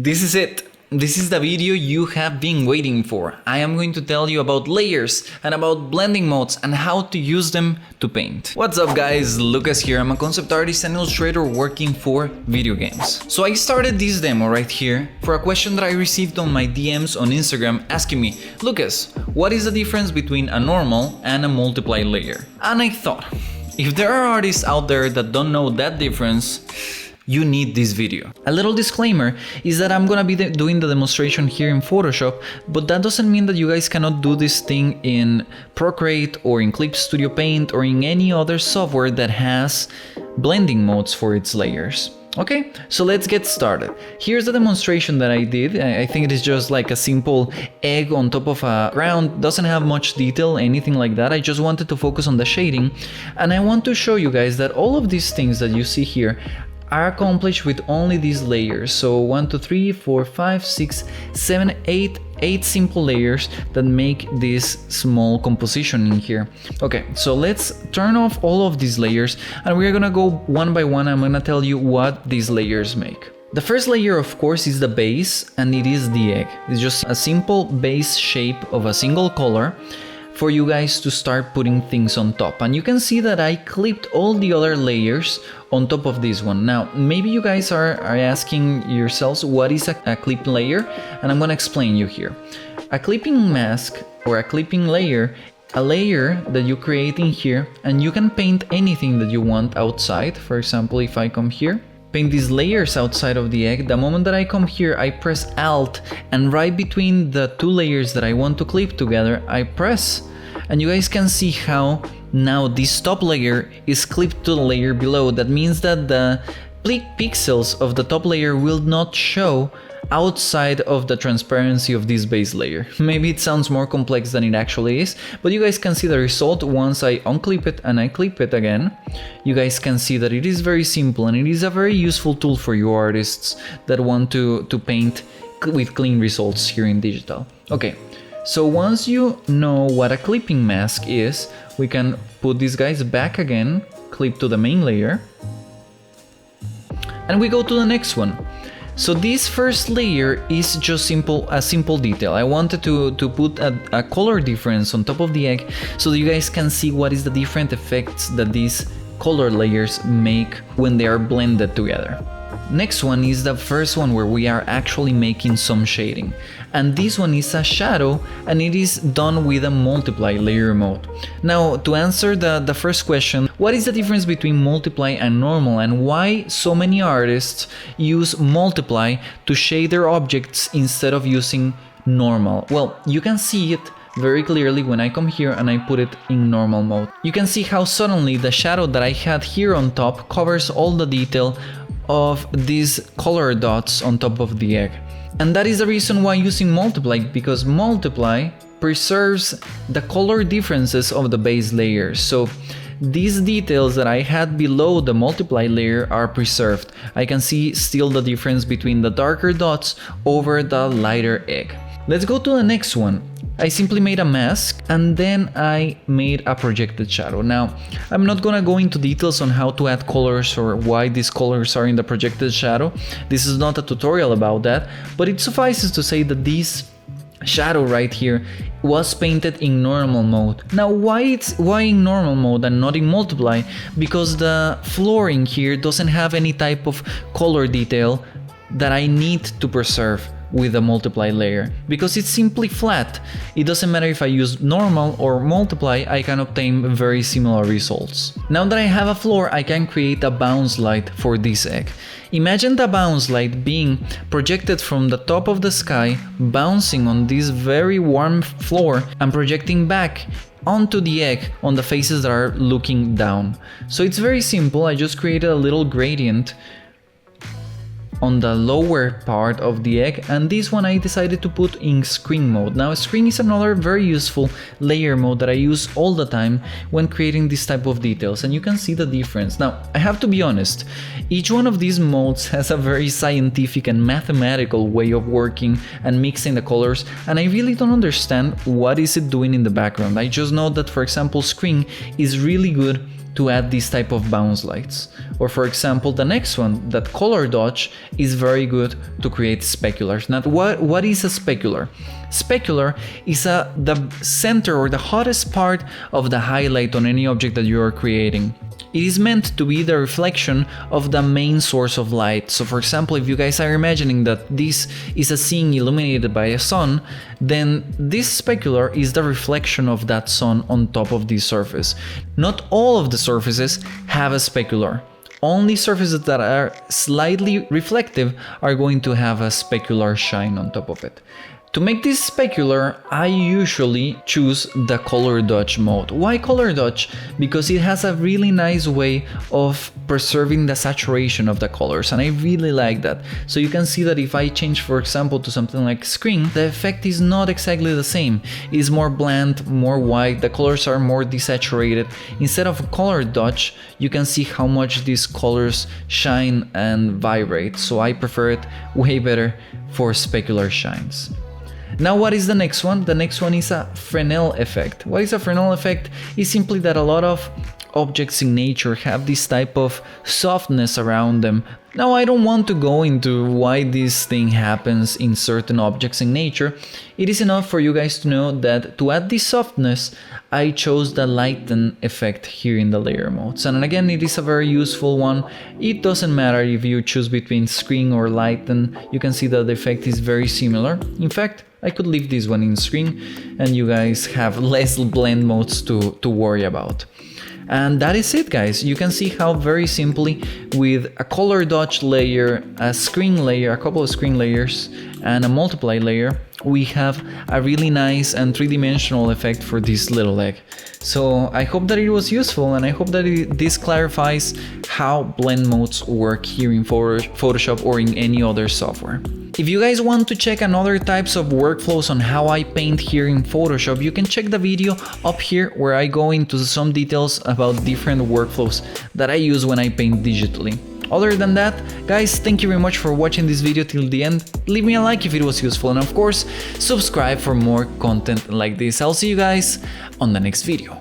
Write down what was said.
This is it. This is the video you have been waiting for. I am going to tell you about layers and about blending modes and how to use them to paint. What's up guys, Lucas here. I'm a concept artist and illustrator working for video games. So I started this demo right here for a question that I received on my DMs on Instagram asking me, Lucas, what is the difference between a normal and a multiply layer? And I thought, if there are artists out there that don't know that difference, you need this video. A little disclaimer is that I'm gonna be doing the demonstration here in Photoshop, but that doesn't mean that you guys cannot do this thing in PROCREATE or in Clip Studio Paint or in any other software that has blending modes for its layers. Okay, so let's get started. Here's the demonstration that I did. I think it is just like a simple egg on top of a ground. Doesn't have much detail, anything like that. I just wanted to focus on the shading. And I want to show you guys that all of these things that you see here are accomplished with only these layers. So 1, 2, 3, 4, 5, 6, 7, 8 simple layers that make this small composition in here. Okay, so let's turn off all of these layers and we're gonna go one by one. I'm gonna tell you what these layers make. The first layer, of course, is the base, and it is the egg. It's just a simple base shape of a single color for you guys to start putting things on top. And you can see that I clipped all the other layers on top of this one. Now, maybe you guys are asking yourselves, what is a clip layer? And I'm gonna explain you here. A clipping mask or a clipping layer, a layer that you create in here, and you can paint anything that you want outside. For example, if I come here, paint these layers outside of the egg. The moment that I come here, I press Alt, and right between the two layers that I want to clip together, I press. And you guys can see how now this top layer is clipped to the layer below. That means that the pixels of the top layer will not show outside of the transparency of this base layer. Maybe it sounds more complex than it actually is, but you guys can see the result once I unclip it and I clip it again. You guys can see that it is very simple, and it is a very useful tool for you artists that want to paint with clean results here in digital. Okay, so once you know what a clipping mask is, we can put these guys back again, clip to the main layer, and we go to the next one. So this first layer is just a simple detail. I wanted to put a color difference on top of the egg so that you guys can see what is the different effects that these color layers make when they are blended together. Next one is the first one where we are actually making some shading. And this one is a shadow, and it is done with a multiply layer mode. Now, to answer the first question, what is the difference between multiply and normal, and why so many artists use multiply to shade their objects instead of using normal? Well, you can see it very clearly when I come here and I put it in normal mode. You can see how suddenly the shadow that I had here on top covers all the detail of these color dots on top of the egg. And that is the reason why using multiply, because multiply preserves the color differences of the base layers. So these details that I had below the multiply layer are preserved. I can see still the difference between the darker dots over the lighter egg. Let's go to the next one. I simply made a mask and then I made a projected shadow. Now, I'm not gonna go into details on how to add colors or why these colors are in the projected shadow. This is not a tutorial about that, but it suffices to say that this shadow right here was painted in normal mode. Now, why in normal mode and not in multiply? Because the flooring here doesn't have any type of color detail that I need to preserve with a multiply layer, because it's simply flat. It doesn't matter if I use normal or multiply, I can obtain very similar results. Now that I have a floor, I can create a bounce light for this egg. Imagine the bounce light being projected from the top of the sky, bouncing on this very warm floor and projecting back onto the egg on the faces that are looking down. So it's very simple. I just created a little gradient on the lower part of the egg, and this one I decided to put in screen mode. Now, screen is another very useful layer mode that I use all the time when creating this type of details, and you can see the difference. Now, I have to be honest, each one of these modes has a very scientific and mathematical way of working and mixing the colors, and I really don't understand what is it doing in the background. I just know that, for example, screen is really good to add this type of bounce lights. Or for example, the next one, that color dodge, is very good to create speculars. Now, what is a specular? Specular is the center or the hottest part of the highlight on any object that you are creating. It is meant to be the reflection of the main source of light. So for example, if you guys are imagining that this is a scene illuminated by a sun, then this specular is the reflection of that sun on top of this surface. Not all of the surfaces have a specular. Only surfaces that are slightly reflective are going to have a specular shine on top of it. To make this specular, I usually choose the color dodge mode. Why color dodge? Because it has a really nice way of preserving the saturation of the colors, and I really like that. So you can see that if I change, for example, to something like screen, the effect is not exactly the same. It is more bland, more white, the colors are more desaturated. Instead of a color dodge, you can see how much these colors shine and vibrate. So I prefer it way better for specular shines. Now what is the next one? The next one is a Fresnel effect. What is a Fresnel effect? It's simply that a lot of objects in nature have this type of softness around them. Now I don't want to go into why this thing happens in certain objects in nature. It is enough for you guys to know that to add this softness, I chose the lighten effect here in the layer modes. And again, it is a very useful one. It doesn't matter if you choose between screen or lighten. You can see that the effect is very similar. In fact, I could leave this one in screen and you guys have less blend modes to worry about. And that is it, guys. You can see how very simply with a color dodge layer, a screen layer, a couple of screen layers, and a multiply layer, we have a really nice and three-dimensional effect for this little egg. So I hope that it was useful, and I hope that this clarifies how blend modes work here in Photoshop or in any other software. If you guys want to check another types of workflows on how I paint here in Photoshop, you can check the video up here where I go into some details about different workflows that I use when I paint digitally. Other than that, guys, thank you very much for watching this video till the end. Leave me a like if it was useful, and of course, subscribe for more content like this. I'll see you guys on the next video.